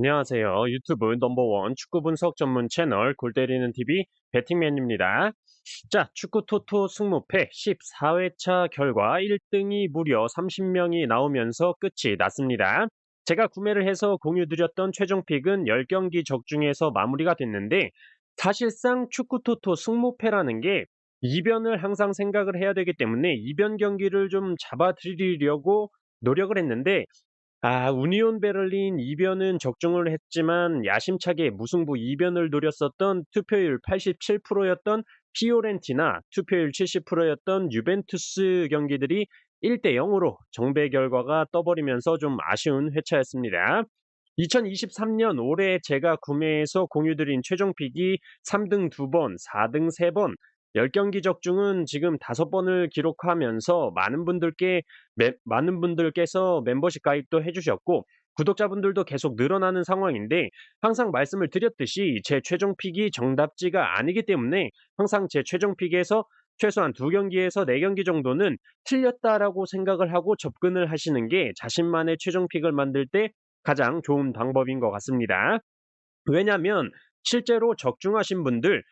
안녕하세요. 유튜브 넘버원 축구 분석 전문 채널 골때리는 TV 배팅맨입니다. 자, 축구 토토 승무패 14회차 결과 1등이 무려 30명이 나오면서 끝이 났습니다. 제가 구매를 해서 공유드렸던 최종 픽은 10경기 적중해서 마무리가 됐는데, 사실상 축구 토토 승무패라는 게 이변을 항상 생각을 해야 되기 때문에 이변 경기를 좀 잡아드리려고 노력을 했는데, 우니온 베를린 이변은 적중을 했지만 야심차게 무승부 이변을 노렸었던 투표율 87%였던 피오렌티나, 투표율 70%였던 유벤투스 경기들이 1대 0으로 정배 결과가 떠버리면서 좀 아쉬운 회차였습니다. 2023년 올해 제가 구매해서 공유드린 최종 픽이 3등 2번, 4등 3번, 10경기 적중은 지금 5번을 기록하면서 많은 분들께서 멤버십 가입도 해주셨고, 구독자분들도 계속 늘어나는 상황인데, 항상 말씀을 드렸듯이 제 최종 픽이 정답지가 아니기 때문에 항상 제 최종 픽에서 최소한 2경기에서 4경기 정도는 틀렸다라고 생각을 하고 접근을 하시는 게 자신만의 최종 픽을 만들 때 가장 좋은 방법인 것 같습니다. 왜냐면 실제로 적중하신 분들,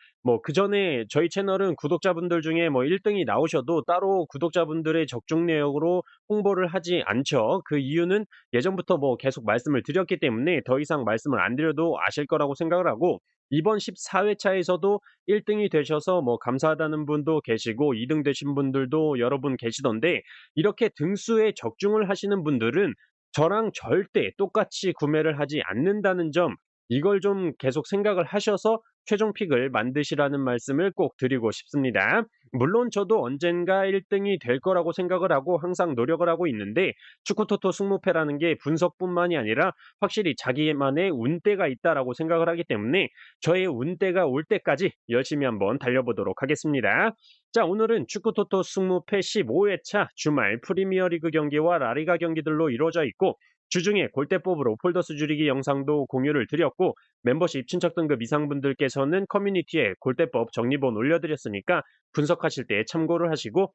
그전에 저희 채널은 구독자분들 중에 1등이 나오셔도 따로 구독자분들의 적중 내역으로 홍보를 하지 않죠. 그 이유는 예전부터 계속 말씀을 드렸기 때문에 더 이상 말씀을 안 드려도 아실 거라고 생각을 하고, 이번 14회차에서도 1등이 되셔서 감사하다는 분도 계시고 2등 되신 분들도 여러 분 계시던데, 이렇게 등수에 적중을 하시는 분들은 저랑 절대 똑같이 구매를 하지 않는다는 점, 이걸 좀 계속 생각을 하셔서 최종 픽을 만드시라는 말씀을 꼭 드리고 싶습니다. 물론 저도 언젠가 1등이 될 거라고 생각을 하고 항상 노력을 하고 있는데, 축구토토 승무패라는 게 분석뿐만이 아니라 확실히 자기만의 운때가 있다라고 생각을 하기 때문에 저의 운때가 올 때까지 열심히 한번 달려보도록 하겠습니다. 자, 오늘은 축구토토 승무패 15회차 주말 프리미어리그 경기와 라리가 경기들로 이루어져 있고, 주중에 골대법으로 폴더스 줄이기 영상도 공유를 드렸고, 멤버십 친척 등급 이상 분들께서는 커뮤니티에 골대법 정리본 올려드렸으니까 분석하실 때 참고를 하시고,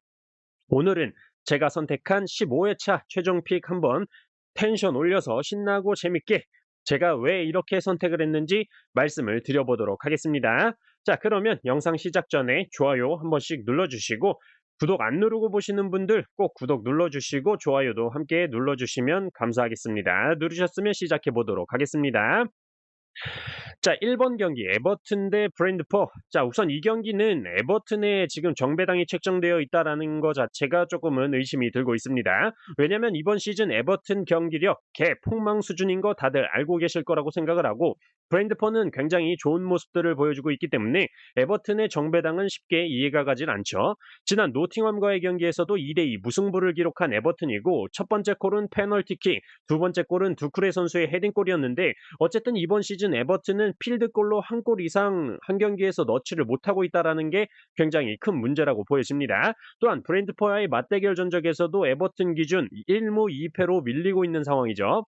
오늘은 제가 선택한 15회차 최종 픽 한번 텐션 올려서 신나고 재밌게 제가 왜 이렇게 선택을 했는지 말씀을 드려보도록 하겠습니다. 자, 그러면 영상 시작 전에 좋아요 한 번씩 눌러주시고, 구독 안 누르고 보시는 분들 꼭 구독 눌러주시고 좋아요도 함께 눌러주시면 감사하겠습니다. 누르셨으면 시작해 보도록 하겠습니다. 자, 1번 경기 에버튼 대 브랜드포. 자, 우선 이 경기는 에버튼에 지금 정배당이 책정되어 있다라는 것 자체가 조금은 의심이 들고 있습니다. 왜냐면 이번 시즌 에버튼 경기력 개폭망 수준인 거 다들 알고 계실 거라고 생각을 하고, 브랜드포는 굉장히 좋은 모습들을 보여주고 있기 때문에 에버튼의 정배당은 쉽게 이해가 가질 않죠. 지난 노팅엄과의 경기에서도 2대2 무승부를 기록한 에버튼이고, 첫 번째 골은 페널티킥, 두 번째 골은 두쿠레 선수의 헤딩골이었는데, 어쨌든 이번 시즌 에버튼은 필드골로 한 골 이상 한 경기에서 넣지를 못하고 있다는 게 굉장히 큰 문제라고 보여집니다. 또한 브랜트포와의 맞대결 전적에서도 에버튼 기준 1무 2패로 밀리고 있는 상황이죠.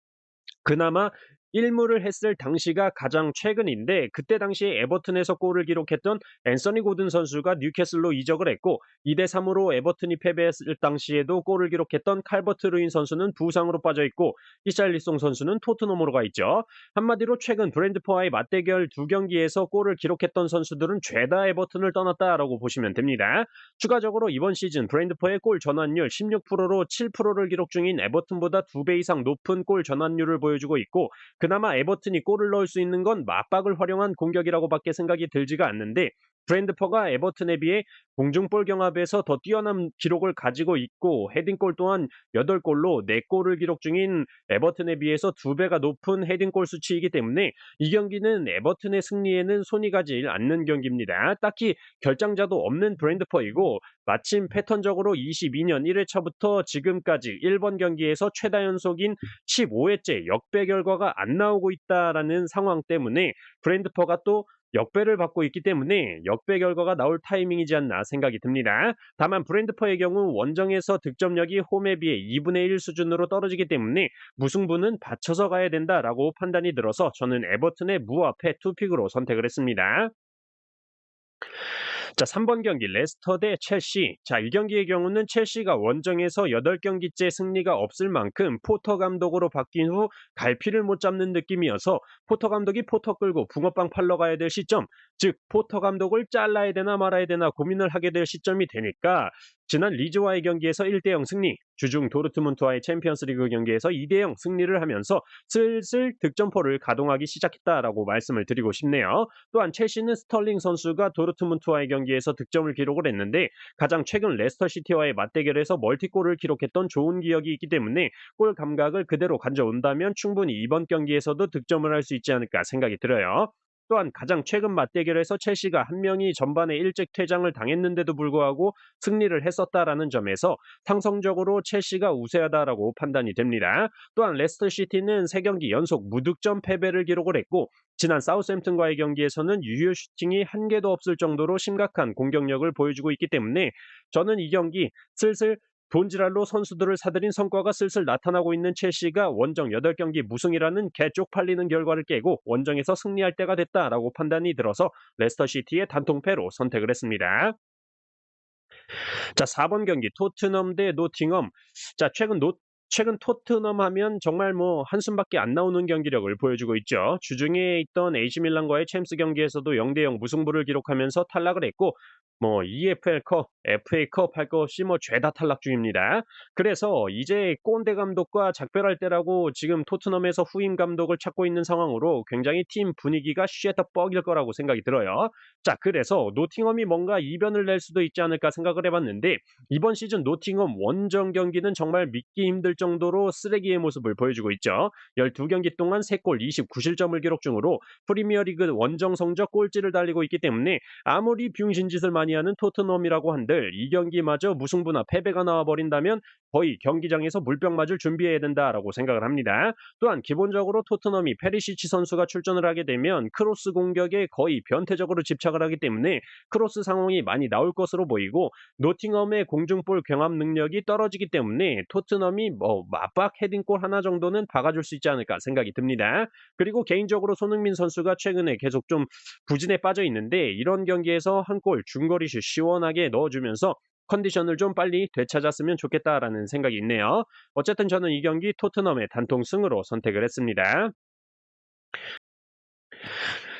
그나마 1무를 했을 당시가 가장 최근인데, 그때 당시에 에버튼에서 골을 기록했던 앤서니 고든 선수가 뉴캐슬로 이적을 했고, 2대 3으로 에버튼이 패배했을 당시에도 골을 기록했던 칼버트 루인 선수는 부상으로 빠져 있고, 히샬리송 선수는 토트넘으로 가 있죠. 한마디로 최근 브랜드포와의 맞대결 2경기에서 골을 기록했던 선수들은 죄다 에버튼을 떠났다라고 보시면 됩니다. 추가적으로 이번 시즌 브랜드포의 골 전환율 16%로 7%를 기록 중인 에버튼보다 2배 이상 높은 골 전환율을 보여주고 있고, 그나마 에버튼이 골을 넣을 수 있는 건 맞박을 활용한 공격이라고밖에 생각이 들지가 않는데, 브랜드퍼가 에버튼에 비해 공중볼 경합에서 더 뛰어난 기록을 가지고 있고, 헤딩골 또한 8골로 4골을 기록 중인 에버튼에 비해서 2배가 높은 헤딩골 수치이기 때문에 이 경기는 에버튼의 승리에는 손이 가지 않는 경기입니다. 딱히 결장자도 없는 브랜드퍼이고, 마침 패턴적으로 22년 1회차부터 지금까지 1번 경기에서 최다 연속인 15회째 역배 결과가 안 나오고 있다라는 상황 때문에 브랜드퍼가 또 역배를 받고 있기 때문에 역배 결과가 나올 타이밍이지 않나 생각이 듭니다. 다만 브랜드퍼의 경우 원정에서 득점력이 홈에 비해 2분의 1 수준으로 떨어지기 때문에 무승부는 받쳐서 가야 된다라고 판단이 들어서 저는 에버튼의 무와 패 투픽으로 선택을 했습니다. 자, 3번 경기 레스터 대 첼시. 자, 이 경기의 경우는 첼시가 원정에서 8경기째 승리가 없을 만큼 포터 감독으로 바뀐 후 갈피를 못 잡는 느낌이어서 포터 감독이 포터 끌고 붕어빵 팔러 가야 될 시점, 즉 포터 감독을 잘라야 되나 말아야 되나 고민을 하게 될 시점이 되니까 지난 리즈와의 경기에서 1대0 승리, 주중 도르트문트와의 챔피언스리그 경기에서 2대0 승리를 하면서 슬슬 득점포를 가동하기 시작했다라고 말씀을 드리고 싶네요. 또한 첼시는 스털링 선수가 도르트문트와의 경기에서 득점을 기록을 했는데 가장 최근 레스터시티와의 맞대결에서 멀티골을 기록했던 좋은 기억이 있기 때문에 골 감각을 그대로 가져온다면 충분히 이번 경기에서도 득점을 할 수 있지 않을까 생각이 들어요. 또한 가장 최근 맞대결에서 첼시가 한 명이 전반에 일찍 퇴장을 당했는데도 불구하고 승리를 했었다라는 점에서 상성적으로 첼시가 우세하다라고 판단이 됩니다. 또한 레스터시티는 3경기 연속 무득점 패배를 기록을 했고 지난 사우스햄튼과의 경기에서는 유효 슈팅이 한 개도 없을 정도로 심각한 공격력을 보여주고 있기 때문에 저는 이 경기 슬슬 본질랄로 선수들을 사들인 성과가 슬슬 나타나고 있는 첼시가 원정 8경기 무승이라는 개 쪽팔리는 결과를 깨고 원정에서 승리할 때가 됐다라고 판단이 들어서 레스터시티의 단통패로 선택을 했습니다. 자, 4번 경기 토트넘 대 노팅엄. 자, 최근 토트넘 하면 정말 뭐 한숨밖에 안 나오는 경기력을 보여주고 있죠. 주중에 있던 AC 밀란과의 챔스 경기에서도 0대0 무승부를 기록하면서 탈락을 했고 뭐 EFL컵, FA컵 할 것 없이 뭐 죄다 탈락 중입니다. 그래서 이제 꼰대 감독과 작별할 때라고 지금 토트넘에서 후임 감독을 찾고 있는 상황으로 굉장히 팀 분위기가 쉐터 뻑일 거라고 생각이 들어요. 자, 그래서 노팅엄이 뭔가 이변을 낼 수도 있지 않을까 생각을 해봤는데 이번 시즌 노팅엄 원정 경기는 정말 믿기 힘들 정도로 쓰레기의 모습을 보여주고 있죠. 12경기 동안 3골 29실점을 기록 중으로 프리미어리그 원정 성적 꼴찌를 달리고 있기 때문에 아무리 병신짓을 많이 하는 토트넘이라고 한들 이 경기마저 무승부나 패배가 나와버린다면 거의 경기장에서 물병 맞을 준비해야 된다라고 생각을 합니다. 또한 기본적으로 토트넘이 페리시치 선수가 출전을 하게 되면 크로스 공격에 거의 변태적으로 집착을 하기 때문에 크로스 상황이 많이 나올 것으로 보이고 노팅엄의 공중볼 경합 능력이 떨어지기 때문에 토트넘이 뭐 맞박 헤딩골 하나 정도는 박아줄 수 있지 않을까 생각이 듭니다. 그리고 개인적으로 손흥민 선수가 최근에 계속 좀 부진에 빠져 있는데 이런 경기에서 한 골 중거리슛 시원하게 넣어주면서 컨디션을 좀 빨리 되찾았으면 좋겠다라는 생각이 있네요. 어쨌든 저는 이 경기 토트넘의 단통승으로 선택을 했습니다.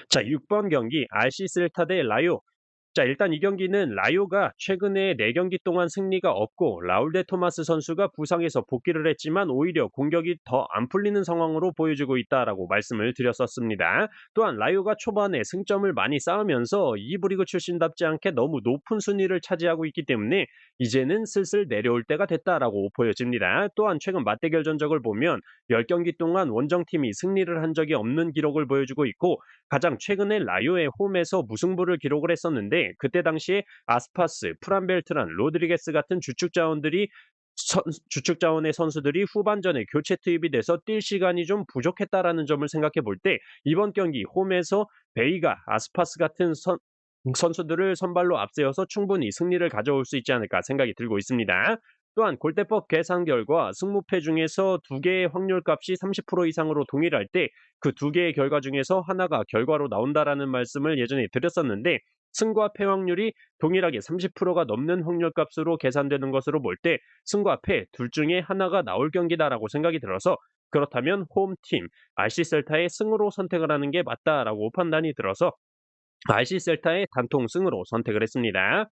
자, 6번 경기 RC 셀타 대 라요. 자, 일단 이 경기는 라요가 최근에 4경기 동안 승리가 없고 라울 데 토마스 선수가 부상에서 복귀를 했지만 오히려 공격이 더 안 풀리는 상황으로 보여주고 있다라고 말씀을 드렸었습니다. 또한 라요가 초반에 승점을 많이 쌓으면서 2부 리그 출신답지 않게 너무 높은 순위를 차지하고 있기 때문에 이제는 슬슬 내려올 때가 됐다라고 보여집니다. 또한 최근 맞대결 전적을 보면 10경기 동안 원정팀이 승리를 한 적이 없는 기록을 보여주고 있고 가장 최근에 라요의 홈에서 무승부를 기록을 했었는데 그때 당시에 아스파스, 프란벨트란, 로드리게스 같은 주축 자원의 선수들이 후반전에 교체 투입이 돼서 뛸 시간이 좀 부족했다라는 점을 생각해 볼 때 이번 경기 홈에서 베이가, 아스파스 같은 선수들을 선발로 앞세워서 충분히 승리를 가져올 수 있지 않을까 생각이 들고 있습니다. 또한 골대법 계산 결과 승무패 중에서 2개의 확률값이 30% 이상으로 동일할 때 그 2개의 결과 중에서 하나가 결과로 나온다라는 말씀을 예전에 드렸었는데 승과 패 확률이 동일하게 30%가 넘는 확률값으로 계산되는 것으로 볼 때 승과 패 둘 중에 하나가 나올 경기다라고 생각이 들어서 그렇다면 홈팀 RC 셀타의 승으로 선택을 하는 게 맞다라고 판단이 들어서 RC 셀타의 단통 승으로 선택을 했습니다.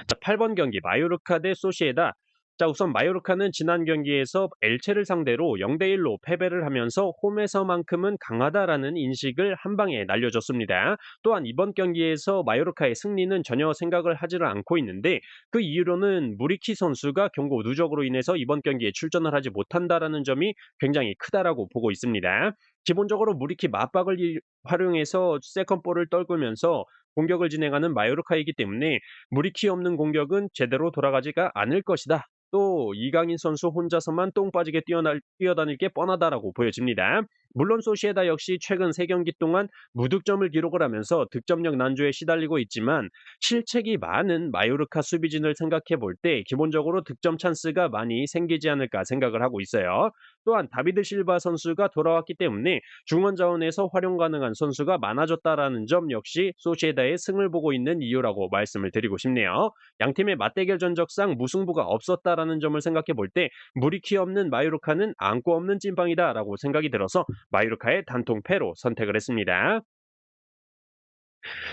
자, 8번 경기 마요르카 대 소시에다. 자, 우선 마요르카는 지난 경기에서 엘체를 상대로 0대1로 패배를 하면서 홈에서만큼은 강하다라는 인식을 한 방에 날려줬습니다. 또한 이번 경기에서 마요르카의 승리는 전혀 생각을 하지를 않고 있는데 그 이유로는 무리키 선수가 경고 누적으로 인해서 이번 경기에 출전을 하지 못한다라는 점이 굉장히 크다라고 보고 있습니다. 기본적으로 무리키 맞박을 활용해서 세컨볼을 떨구면서 공격을 진행하는 마요르카이기 때문에 무리키 없는 공격은 제대로 돌아가지가 않을 것이다. 또 이강인 선수 혼자서만 똥 빠지게 뛰어다닐 게 뻔하다라고 보여집니다. 물론 소시에다 역시 최근 3경기 동안 무득점을 기록을 하면서 득점력 난조에 시달리고 있지만 실책이 많은 마요르카 수비진을 생각해 볼 때 기본적으로 득점 찬스가 많이 생기지 않을까 생각을 하고 있어요. 또한 다비드 실바 선수가 돌아왔기 때문에 중원 자원에서 활용 가능한 선수가 많아졌다라는 점 역시 소시에다의 승을 보고 있는 이유라고 말씀을 드리고 싶네요. 양팀의 맞대결 전적상 무승부가 없었다라는 점을 생각해 볼 때 무리키 없는 마요르카는 안고 없는 찐빵이다라고 생각이 들어서 마요르카의 단통 패로 선택을 했습니다.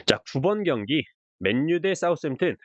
자, 9번 경기 맨유 대 사우스햄튼.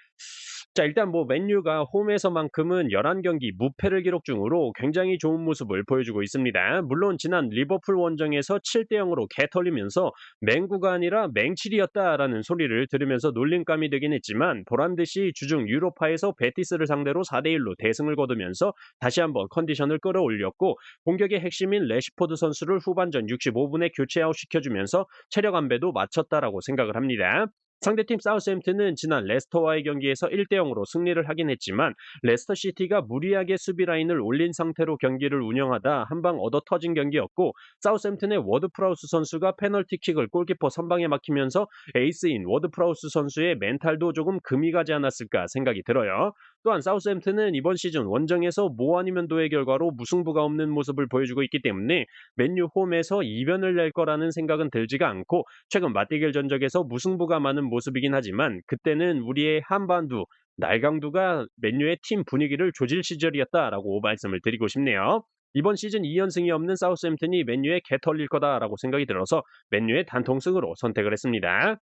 자, 일단 뭐 맨유가 홈에서만큼은 11경기 무패를 기록 중으로 굉장히 좋은 모습을 보여주고 있습니다. 물론 지난 리버풀 원정에서 7대 0으로 개털리면서 맹구가 아니라 맹칠이었다라는 소리를 들으면서 놀림감이 되긴 했지만 보란듯이 주중 유로파에서 베티스를 상대로 4대 1로 대승을 거두면서 다시 한번 컨디션을 끌어올렸고 공격의 핵심인 레시포드 선수를 후반전 65분에 교체 아웃시켜주면서 체력 안배도 마쳤다라고 생각을 합니다. 상대팀 사우스햄튼은 지난 레스터와의 경기에서 1대 0으로 승리를 하긴 했지만 레스터 시티가 무리하게 수비 라인을 올린 상태로 경기를 운영하다 한 방 얻어 터진 경기였고 사우스햄튼의 워드 프라우스 선수가 페널티킥을 골키퍼 선방에 막히면서 에이스인 워드 프라우스 선수의 멘탈도 조금 금이 가지 않았을까 생각이 들어요. 또한 사우스햄튼은 이번 시즌 원정에서 모 아니면 도의 결과로 무승부가 없는 모습을 보여주고 있기 때문에 맨유 홈에서 이변을 낼 거라는 생각은 들지가 않고 최근 맞대결 전적에서 무승부가 많은 모습이긴 하지만 그때는 우리의 한반도 날강두가 맨유의 팀 분위기를 조질 시절이었다라고 말씀을 드리고 싶네요. 이번 시즌 2연승이 없는 사우스햄튼이 맨유에 개털릴 거다라고 생각이 들어서 맨유의 단통승으로 선택을 했습니다.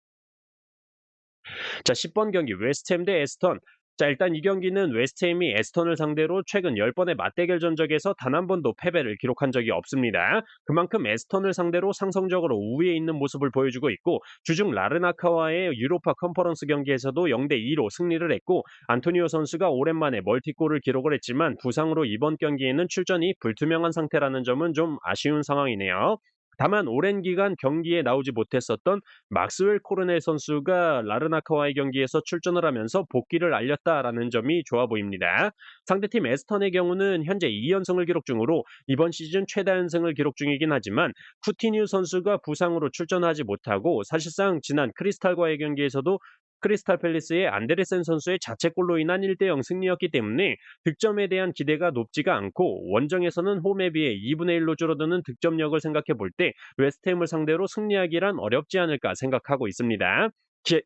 자, 10번 경기 웨스트햄 대 에스턴. 자, 일단 이 경기는 웨스트햄이 에스턴을 상대로 최근 10번의 맞대결 전적에서 단 한 번도 패배를 기록한 적이 없습니다. 그만큼 에스턴을 상대로 상성적으로 우위에 있는 모습을 보여주고 있고 주중 라르나카와의 유로파 컨퍼런스 경기에서도 0대 2로 승리를 했고 안토니오 선수가 오랜만에 멀티골을 기록을 했지만 부상으로 이번 경기에는 출전이 불투명한 상태라는 점은 좀 아쉬운 상황이네요. 다만 오랜 기간 경기에 나오지 못했었던 막스웰 코르네 선수가 라르나카와의 경기에서 출전을 하면서 복귀를 알렸다라는 점이 좋아 보입니다. 상대팀 에스턴의 경우는 현재 2연승을 기록 중으로 이번 시즌 최다 연승을 기록 중이긴 하지만 쿠티뉴 선수가 부상으로 출전하지 못하고 사실상 지난 크리스탈과의 경기에서도 크리스탈 팰리스의 안데르센 선수의 자책골로 인한 1대 0 승리였기 때문에 득점에 대한 기대가 높지가 않고 원정에서는 홈에 비해 2분의 1로 줄어드는 득점력을 생각해 볼 때 웨스트햄을 상대로 승리하기란 어렵지 않을까 생각하고 있습니다.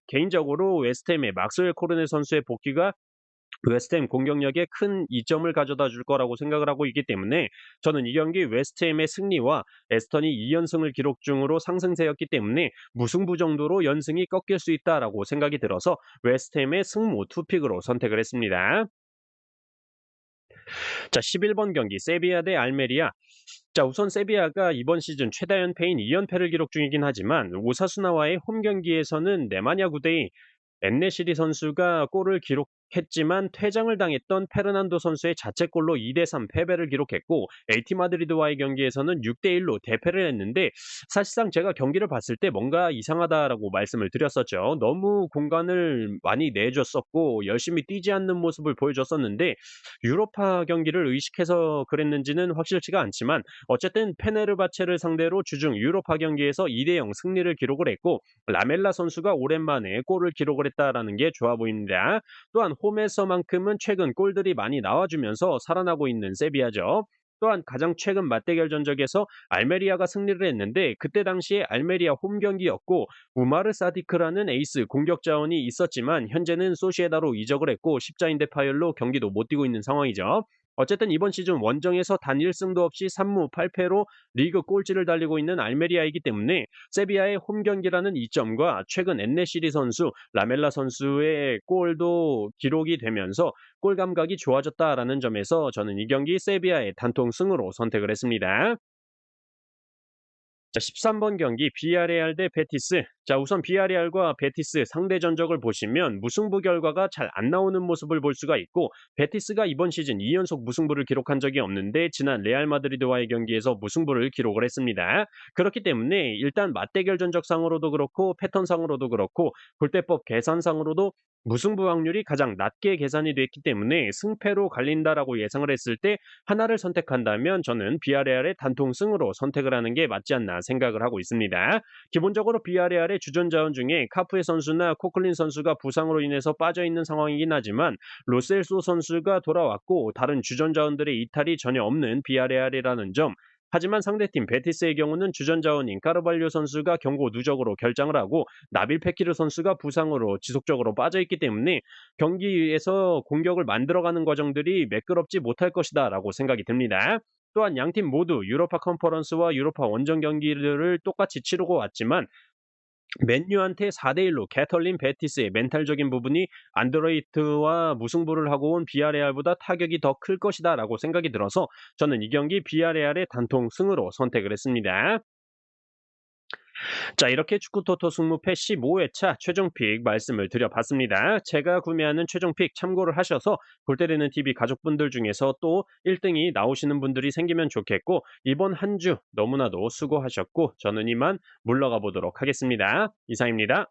개인적으로 웨스트햄의 막스웰 코르네 선수의 복귀가 웨스트햄 공격력에 큰 이점을 가져다 줄 거라고 생각을 하고 있기 때문에 저는 이 경기 웨스트햄의 승리와 에스턴이 2연승을 기록 중으로 상승세였기 때문에 무승부 정도로 연승이 꺾일 수 있다라고 생각이 들어서 웨스트햄의 승무 투픽으로 선택을 했습니다. 자, 11번 경기 세비야 대 알메리아. 자, 우선 세비야가 이번 시즌 최다 연패인 2연패를 기록 중이긴 하지만 오사수나와의 홈 경기에서는 네마냐 구대이 엔네시리 선수가 골을 기록했지만 퇴장을 당했던 페르난도 선수의 자책골로 2대 3 패배를 기록했고 AT 마드리드와의 경기에서는 6대 1로 대패를 했는데 사실상 제가 경기를 봤을 때 뭔가 이상하다라고 말씀을 드렸었죠. 너무 공간을 많이 내줬었고 열심히 뛰지 않는 모습을 보여줬었는데 유로파 경기를 의식해서 그랬는지는 확실치가 않지만 어쨌든 페네르바체를 상대로 주중 유로파 경기에서 2대 0 승리를 기록을 했고 라멜라 선수가 오랜만에 골을 기록을 했다라는 게 좋아 보입니다. 또한 홈에서만큼은 최근 골들이 많이 나와주면서 살아나고 있는 세비야죠. 또한 가장 최근 맞대결 전적에서 알메리아가 승리를 했는데 그때 당시에 알메리아 홈 경기였고 우마르 사디크라는 에이스 공격 자원이 있었지만 현재는 소시에다로 이적을 했고 십자인대 파열로 경기도 못 뛰고 있는 상황이죠. 어쨌든 이번 시즌 원정에서 단 1승도 없이 3무 8패로 리그 꼴찌를 달리고 있는 알메리아이기 때문에 세비야의 홈 경기라는 이점과 최근 엔네시리 선수, 라멜라 선수의 골도 기록이 되면서 골 감각이 좋아졌다라는 점에서 저는 이 경기 세비야의 단통 승으로 선택을 했습니다. 자, 13번 경기 비아레알 대 베티스. 자, 우선 비아레알과 베티스 상대 전적을 보시면 무승부 결과가 잘 안 나오는 모습을 볼 수가 있고 베티스가 이번 시즌 2연속 무승부를 기록한 적이 없는데 지난 레알 마드리드와의 경기에서 무승부를 기록을 했습니다. 그렇기 때문에 일단 맞대결 전적상으로도 그렇고 패턴상으로도 그렇고 골대법 계산상으로도 무승부 확률이 가장 낮게 계산이 됐기 때문에 승패로 갈린다라고 예상을 했을 때 하나를 선택한다면 저는 비아레알의 단통승으로 선택을 하는 게 맞지 않나 생각을 하고 있습니다. 기본적으로 비아레알의 주전 자원 중에 카푸에 선수나 코클린 선수가 부상으로 인해서 빠져 있는 상황이긴 하지만 로셀소 선수가 돌아왔고 다른 주전 자원들의 이탈이 전혀 없는 비아레알이라는 점, 하지만 상대팀 베티스의 경우는 주전 자원인 카르발료 선수가 경고 누적으로 결장을 하고 나빌 페키르 선수가 부상으로 지속적으로 빠져 있기 때문에 경기에서 공격을 만들어가는 과정들이 매끄럽지 못할 것이다라고 생각이 듭니다. 또한 양팀 모두 유로파 컨퍼런스와 유로파 원정 경기를 똑같이 치르고 왔지만 맨유한테 4대1로 개털린 베티스의 멘탈적인 부분이 안드로이트와 무승부를 하고 온 비아레알보다 타격이 더 클 것이다라고 생각이 들어서 저는 이 경기 비아레알의 단통 승으로 선택을 했습니다. 자, 이렇게 축구 토토 승무패 15회차 최종 픽 말씀을 드려봤습니다. 제가 구매하는 최종 픽 참고를 하셔서 골 때리는 TV 가족분들 중에서 또 1등이 나오시는 분들이 생기면 좋겠고, 이번 한 주 너무나도 수고하셨고 저는 이만 물러가 보도록 하겠습니다. 이상입니다.